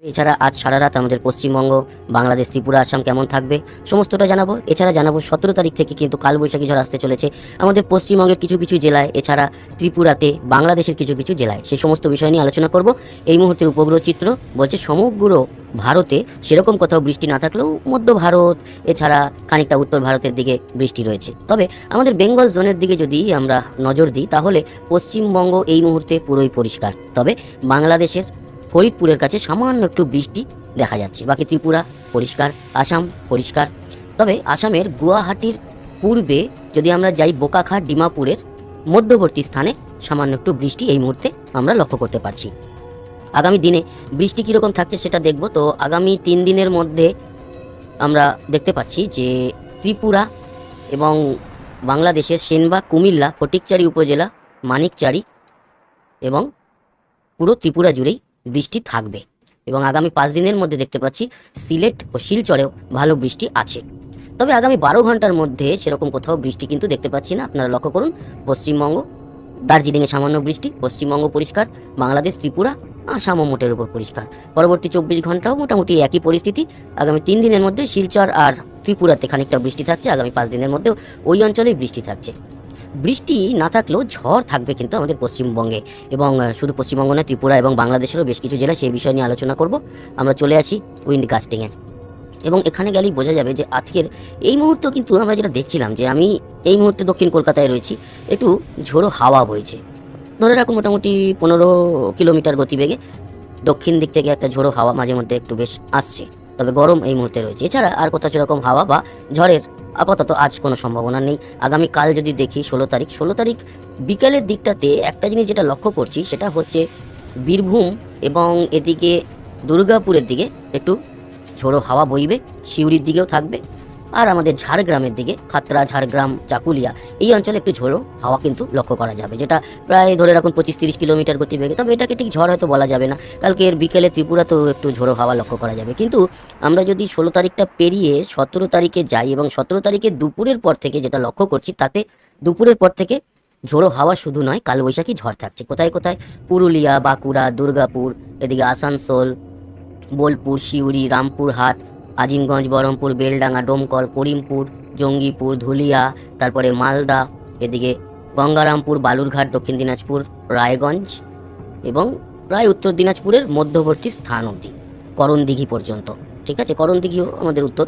এছাড়া আজ সারা রাত আমাদের পশ্চিমবঙ্গ, বাংলাদেশ, ত্রিপুরা, আসাম কেমন থাকবে সমস্তটা জানাবো। এছাড়া জানাবো 17 তারিখ থেকে কিন্তু কালবৈশাখী ঝড় আসতে চলেছে আমাদের পশ্চিমবঙ্গের কিছু কিছু জেলায়, এছাড়া ত্রিপুরাতে, বাংলাদেশের কিছু কিছু জেলায়। সেই সমস্ত বিষয় নিয়ে আলোচনা করব। এই মুহূর্তের উপগ্রহ চিত্র বলছে সমগ্র ভারতে সেরকম কোথাও বৃষ্টি না থাকলেও মধ্য ভারত, এছাড়া খানিকটা উত্তর ভারতের দিকে বৃষ্টি রয়েছে। তবে আমাদের বেঙ্গল জোনের দিকে যদি আমরা নজর দিই তাহলে পশ্চিমবঙ্গ এই মুহূর্তে পুরোই পরিষ্কার। তবে বাংলাদেশের ফরিদপুরের কাছে সামান্য একটু বৃষ্টি দেখা যাচ্ছে। বাকি ত্রিপুরা পরিষ্কার, আসাম পরিষ্কার। তবে আসামের গুয়াহাটির পূর্বে যদি আমরা যাই বোকাখাট, ডিমাপুরের মধ্যবর্তী স্থানে সামান্য একটু বৃষ্টি এই মুহূর্তে আমরা লক্ষ্য করতে পারছি। আগামী দিনে বৃষ্টি কীরকম থাকছে সেটা দেখব। তো আগামী 3 দিনের মধ্যে আমরা দেখতে পাচ্ছি যে ত্রিপুরা এবং বাংলাদেশের সেনবাগ, কুমিল্লা, ফটিকচারি উপজেলা, মানিকচারি এবং পুরো ত্রিপুরা জুড়েই বৃষ্টি থাকবে। এবং আগামী 5 দিনের মধ্যে দেখতে পাচ্ছি সিলেট ও শিলচরেও ভালো বৃষ্টি আছে। তবে আগামী 12 ঘন্টার মধ্যে সেরকম কোথাও বৃষ্টি কিন্তু দেখতে পাচ্ছি না। আপনারা লক্ষ্য করুন, পশ্চিমবঙ্গ, দার্জিলিংয়ে সামান্য বৃষ্টি, পশ্চিমবঙ্গ পরিষ্কার, বাংলাদেশ, ত্রিপুরা, আসামও মোটের উপর পরিষ্কার। পরবর্তী 24 ঘন্টাও মোটামুটি একই পরিস্থিতি। আগামী 3 দিনের মধ্যে শিলচর আর ত্রিপুরাতে খানিকটা বৃষ্টি থাকছে। আগামী 5 দিনের মধ্যেও ওই অঞ্চলেই বৃষ্টি থাকছে। বৃষ্টি না থাকলেও ঝড় থাকবে কিন্তু আমাদের পশ্চিমবঙ্গে, এবং শুধু পশ্চিমবঙ্গ নয়, ত্রিপুরা এবং বাংলাদেশেরও বেশ কিছু জেলা, সেই বিষয় নিয়ে আলোচনা করব। আমরা চলে আসি উইন্ড কাস্টিংয়ে, এবং এখানে গেলেই বোঝা যাবে যে আজকের এই মুহূর্তে কিন্তু আমরা যেটা দেখছিলাম, যে আমি এই মুহূর্তে দক্ষিণ কলকাতায় রয়েছি, একটু ঝোড়ো হাওয়া বইছে। ধরে রাখুন মোটামুটি 15 কিলোমিটার গতিবেগে দক্ষিণ দিক থেকে একটা ঝোড়ো হাওয়া মাঝে মধ্যে একটু বেশ আসছে। তবে গরম এই মুহূর্তে রয়েছে। এছাড়া আর কোথাও সেরকম হাওয়া বা ঝড়ের আপাতত আজ কোনো সম্ভাবনা নেই। আগামীকাল যদি দেখি 16 তারিখ বিকালের দিকটাতে একটা জিনিস যেটা লক্ষ্য করছি সেটা হচ্ছে বীরভূম এবং এদিকে দুর্গাপুরের দিকে একটু ঝোড়ো হাওয়া বইবে, সিউড়ির দিকেও থাকবে। আর আমাদের ঝাড়গ্রামের দিকে খাতড়া, ঝাড়গ্রাম, চাকুলিয়া এই অঞ্চলে একটু ঝোড়ো হাওয়া কিন্তু লক্ষ্য করা যাবে, যেটা প্রায় ধরে রাখুন 25-30 কিলোমিটার গতিবেগে। তবে এটাকে ঠিক ঝড় হয়তো বলা যাবে না। কালকে এর বিকেলে ত্রিপুরাতেও একটু ঝোড়ো হাওয়া লক্ষ্য করা যাবে। কিন্তু আমরা যদি 16 তারিখটা পেরিয়ে 17 তারিখে যাই, এবং 17 তারিখে দুপুরের পর থেকে যেটা লক্ষ্য করছি, তাতে দুপুরের পর থেকে ঝোড়ো হাওয়া শুধু নয়, কালবৈশাখী ঝড় থাকছে। কোথায় কোথায়? পুরুলিয়া, বাঁকুড়া, দুর্গাপুর, এদিকে আসানসোল, বোলপুর, সিউড়ি, রামপুরহাট, আজিমগঞ্জ, বহরমপুর, বেলডাঙ্গা, ডোমকল, করিমপুর, জঙ্গিপুর, ধুলিয়া, তারপরে মালদা, এদিকে গঙ্গারামপুর, বালুরঘাট, দক্ষিণ দিনাজপুর, রায়গঞ্জ এবং প্রায় উত্তর দিনাজপুরের মধ্যবর্তী স্থান অবধি, করণদিঘি পর্যন্ত। ঠিক আছে, করণদিঘিও আমাদের উত্তর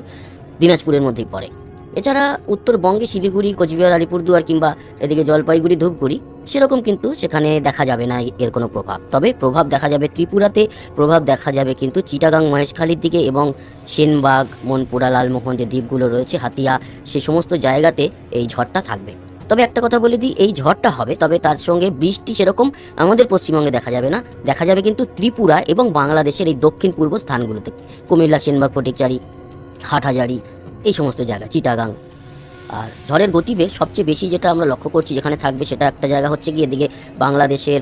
দিনাজপুরের মধ্যেই পড়ে। এছাড়া উত্তরবঙ্গে শিলিগুড়ি, কোচবিহার, আলিপুরদুয়ার কিংবা এদিকে জলপাইগুড়ি, ধূপগুড়ি সেরকম কিন্তু সেখানে দেখা যাবে না এর কোনো প্রভাব। তবে প্রভাব দেখা যাবে ত্রিপুরাতে, প্রভাব দেখা যাবে কিন্তু চিটাগাং, মহেশখালীর দিকে এবং সেনবাগ, মনপুরা, লালমোহন যে দ্বীপগুলো রয়েছে, হাতিয়া, সে সমস্ত জায়গাতে এই ঝড়টা থাকবে। তবে একটা কথা বলে দিই, এই ঝড়টা হবে, তবে তার সঙ্গে বৃষ্টি সেরকম আমাদের পশ্চিমবঙ্গে দেখা যাবে না। দেখা যাবে কিন্তু ত্রিপুরা এবং বাংলাদেশের এই দক্ষিণ পূর্ব স্থানগুলোতে, কুমিল্লা, সেনবাগ, ফটিকচারি, হাটহাজারি, এই সমস্ত জায়গা, চিটাগাং। আর ঝড়ের গতিবেগ সবচেয়ে বেশি যেটা আমরা লক্ষ্য করছি যেখানে থাকবে, সেটা একটা জায়গা হচ্ছে গিয়ে এদিকে বাংলাদেশের,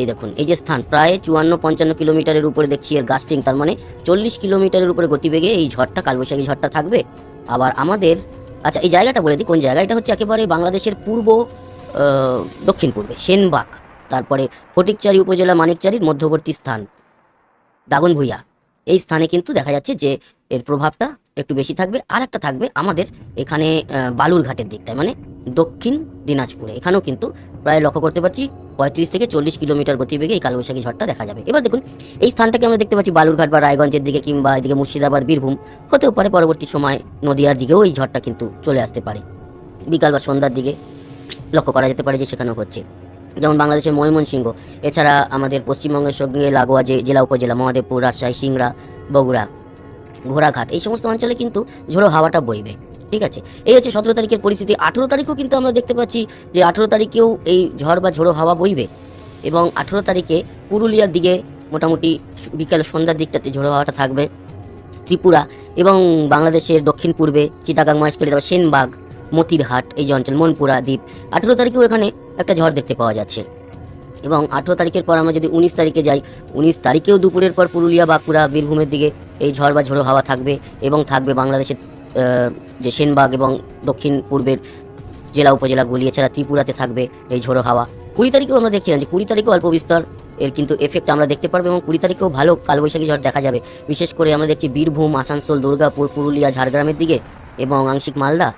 এই দেখুন এই যে স্থান, প্রায় 54-55 কিলোমিটারের উপরে দেখছি এর গাস্টিং, তার মানে 40 কিলোমিটারের উপরে গতিবেগে এই ঝড়টা, কালবৈশাখী ঝড়টা থাকবে। আবার আমাদের, আচ্ছা এই জায়গাটা বলে দিই কোন জায়গা, এটা হচ্ছে একেবারে বাংলাদেশের পূর্ব দক্ষিণ পূর্বে সেনবাগ, তারপরে ফটিকচারি উপজেলা, মানিকচারির মধ্যবর্তী স্থান দাগনভূঞা, এই স্থানে কিন্তু দেখা যাচ্ছে যে এর প্রভাবটা একটু বেশি থাকবে। আর একটা থাকবে আমাদের এখানে বালুরঘাটের দিকটায়, মানে দক্ষিণ দিনাজপুরে, এখানেও কিন্তু প্রায় লক্ষ্য করতে পারছি 35 থেকে 40 কিলোমিটার গতিবেগে এই কালবৈশাখী ঝড়টা দেখা যাবে। এবার দেখুন এই স্থানটাকে আমরা দেখতে পাচ্ছি বালুরঘাট বা রায়গঞ্জের দিকে, কিংবা এদিকে মুর্শিদাবাদ, বীরভূম হতেও পারে। পরবর্তী সময় নদিয়ার দিকেও এই ঝড়টা কিন্তু চলে আসতে পারে, বিকাল বা সন্ধ্যার দিকে লক্ষ্য করা যেতে পারে যে সেখানেও হচ্ছে। যেমন বাংলাদেশের ময়মনসিংহ, এছাড়া আমাদের পশ্চিমবঙ্গের সঙ্গে লাগোয়া যে জেলা উপজেলা, মহাদেবপুর, রাজশাহী, সিংড়া, বগুড়া, ঘোড়াঘাট, এই সমস্ত অঞ্চলে কিন্তু ঝোড়ো হাওয়াটা বইবে। ঠিক আছে, এই হচ্ছে 17 তারিখের পরিস্থিতি। 18 তারিখও কিন্তু আমরা দেখতে পাচ্ছি যে 18 তারিখেও এই ঝড় বা ঝোড়ো হাওয়া বইবে, এবং 18 তারিখে পুরুলিয়ার দিকে মোটামুটি বিকাল সন্ধ্যার দিকটাতে ঝোড়ো হাওয়াটা থাকবে। ত্রিপুরা এবং বাংলাদেশের দক্ষিণ পূর্বে চিটাগাং, মহেশখালী, তারপর সেনবাগ, মতিরহাট, এই যে অঞ্চল, মনপুরা দ্বীপ, 18 তারিখেও এখানে একটা ঝড় দেখতে পাওয়া যাচ্ছে। এবং 18 তারিখের পর আমরা যদি 19 তারিখে যাই, 19 তারিখেও দুপুরের পর পুরুলিয়া, বাঁকুড়া, বীরভূমের দিকে এই ঝড় বা ঝোড়ো হাওয়া থাকবে, এবং থাকবে বাংলাদেশের যে সেনবাগ এবং দক্ষিণ পূর্বের জেলা উপজেলাগুলি, এছাড়া ত্রিপুরাতে থাকবে এই ঝোড়ো হাওয়া। 20 তারিখেও আমরা দেখছিলাম যে 20 তারিখেও অল্প বিস্তর এর কিন্তু এফেক্ট আমরা দেখতে পারবো, এবং 20 তারিখেও ভালো কালবৈশাখী ঝড় দেখা যাবে। বিশেষ করে আমরা দেখছি বীরভূম, আসানসোল, দুর্গাপুর, পুরুলিয়া, ঝাড়গ্রামের দিকে, এবং আংশিক মালদা,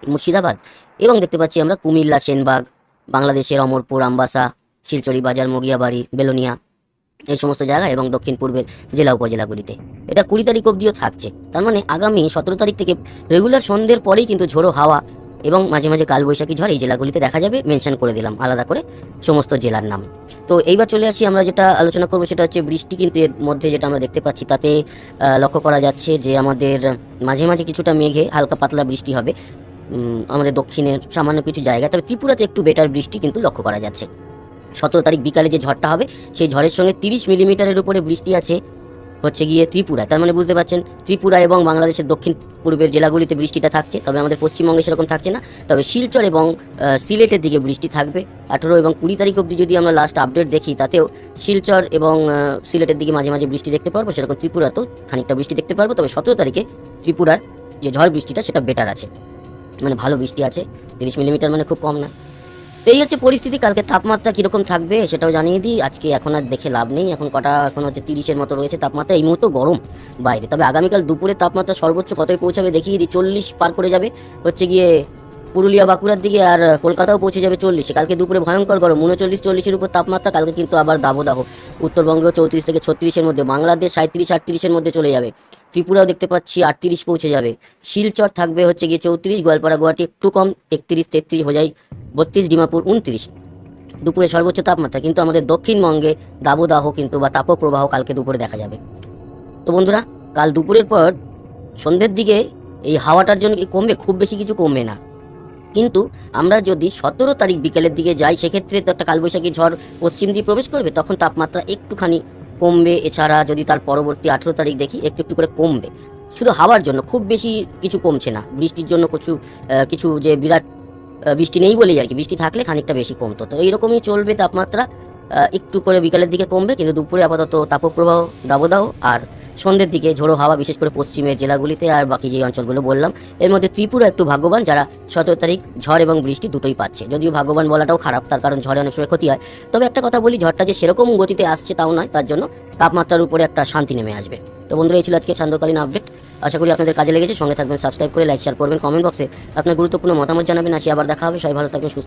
মুর্শিদাবাদ, এবং দেখতে পাচ্ছি আমরা কুমিল্লা, সেনবাগ, বাংলাদেশের অমরপুর, আমবাসা, শিলচরি বাজার, মগিয়াবাড়ি, বেলোনিয়া, এই সমস্ত জায়গা, এবং দক্ষিণ পূর্বের জেলা উপজেলাগুলিতে এটা 20 তারিখ অবধিও থাকছে। তার মানে আগামী 17 তারিখ থেকে রেগুলার সন্ধ্যের পরেই কিন্তু ঝোড়ো হাওয়া এবং মাঝে মাঝে কালবৈশাখী ঝড় এই জেলাগুলিতে দেখা যাবে। মেনশন করে দিলাম আলাদা করে সমস্ত জেলার নাম। তো এইবার চলে আসি, আমরা যেটা আলোচনা করবো সেটা হচ্ছে বৃষ্টি। কিন্তু এর মধ্যে যেটা আমরা দেখতে পাচ্ছি তাতে লক্ষ্য করা যাচ্ছে যে আমাদের মাঝে মাঝে কিছুটা মেঘে হালকা পাতলা বৃষ্টি হবে আমাদের দক্ষিণের সামান্য কিছু জায়গা। তবে ত্রিপুরাতে একটু বেটার বৃষ্টি কিন্তু লক্ষ্য করা যাচ্ছে। 17 তারিখ বিকালে যে ঝড়টা হবে সেই ঝড়ের সঙ্গে 30 মিলিমিটারের উপরে বৃষ্টি আছে হচ্ছে গিয়ে ত্রিপুরা। তার মানে বুঝতে পারছেন ত্রিপুরা এবং বাংলাদেশের দক্ষিণ পূর্বের জেলাগুলিতে বৃষ্টিটা থাকছে, তবে আমাদের পশ্চিমবঙ্গে সেরকম থাকছে না। তবে শিলচর এবং সিলেটের দিকে বৃষ্টি থাকবে 18 এবং 20 তারিখ অবধি। যদি আমরা লাস্ট আপডেট দেখি তাতেও শিলচর এবং সিলেটের দিকে মাঝে মাঝে বৃষ্টি দেখতে পারবো, সেরকম ত্রিপুরাতেও খানিকটা বৃষ্টি দেখতে পারবো। তবে 17 তারিখে ত্রিপুরার যে ঝড় বৃষ্টিটা সেটা বেটার আছে, মানে ভালো বৃষ্টি আছে। 30 মিলিমিটার মানে খুব কম না। তো এই হচ্ছে পরিস্থিতি। কালকে তাপমাত্রা কীরকম থাকবে সেটাও জানিয়ে দিই। আজকে এখন আর দেখে লাভ নেই, এখন কটা, এখন হচ্ছে 30-এর মতো রয়েছে তাপমাত্রা। এই মুহূর্তে গরম বাইরে। তবে আগামীকাল দুপুরে তাপমাত্রা সর্বোচ্চ কতই পৌঁছাবে দেখিয়ে দিই। 40 পার করে যাবে হচ্ছে গিয়ে পুরুলিয়া, বাঁকুড়ার দিকে, আর কলকাতাও পৌঁছে যাবে 40-এ। কালকে দুপুরে ভয়ঙ্কর গরম, 39-40-এর উপর তাপমাত্রা। কালকে কিন্তু আবার দাবদাহ। উত্তরবঙ্গ 34 থেকে 36-এর মধ্যে, বাংলাদেশ 37-38-এর মধ্যে চলে যাবে। ত্রিপুরাও দেখতে পাচ্ছি 38 পৌঁছে যাবে। শিলচর থাকবে হচ্ছে গিয়ে 34, গোয়ালপাড়া গুয়াহাটি একটু কম 31-33, হোজাই 32, ডিমাপুর 29 দুপুরে সর্বোচ্চ তাপমাত্রা। কিন্তু আমাদের দক্ষিণবঙ্গে দাবদাহ কিন্তু বা তাপপ্রবাহ কালকে দুপুরে দেখা যাবে। তো বন্ধুরা, কাল দুপুরের পর সন্ধ্যের দিকে এই হাওয়াটার জন্য কি কমবে? খুব বেশি কিছু কমবে না। কিন্তু আমরা যদি 17 তারিখ বিকেলের দিকে যাই, সেক্ষেত্রে তো একটা কালবৈশাখী ঝড় পশ্চিম দিয়ে প্রবেশ করবে, তখন তাপমাত্রা একটুখানি কমবে। এছাড়া যদি তার পরবর্তী 18 তারিখ দেখি, একটু একটু করে কমবে। শুধু হাওয়ার জন্য, খুব বেশি কিছু কমছে না। বৃষ্টির জন্য কিছু যে বিরাট বৃষ্টি নেই বলেই আর কি, বৃষ্টি থাকলে খানিকটা বেশি কমতো। তো এইরকমই চলবে তাপমাত্রা। একটু করে বিকালের দিকে কমবে, কিন্তু দুপুরে আপাতত তাপপ্রবাহ, দাবদাহ, আর সন্ধ্যের দিকে ঝোড়ো হাওয়া, বিশেষ করে পশ্চিমের জেলাগুলিতে আর বাকি যে অঞ্চলগুলো বললাম। এর মধ্যে ত্রিপুরা একটু ভাগ্যবান, যারা 17 তারিখ ঝড় এবং বৃষ্টি দুটোই পাচ্ছে। যদিও ভাগ্যবান বলাটাও খারাপ, তার কারণ ঝড়ে অনেক সময় ক্ষতি হয়। তবে একটা কথা বলি, ঝড়টা যে সেরকম গতিতে আসছে তাও নয়, তার জন্য তাপমাত্রার উপরে একটা শান্তি নেমে আসবে। তো বন্ধুরা, এই ছিল আজকে সান্ধ্যকালীন আপডেট। আশা করি আপনাদের কাজে লেগেছে। সঙ্গে থাকবেন, সাবস্ক্রাইব করে লাইক শেয়ার করবেন, কমেন্ট বক্সে আপনার গুরুত্বপূর্ণ মতামত জানাবেন। আসি আবার দেখা হবে। সবাই ভালো থাকবেন, সুস্থ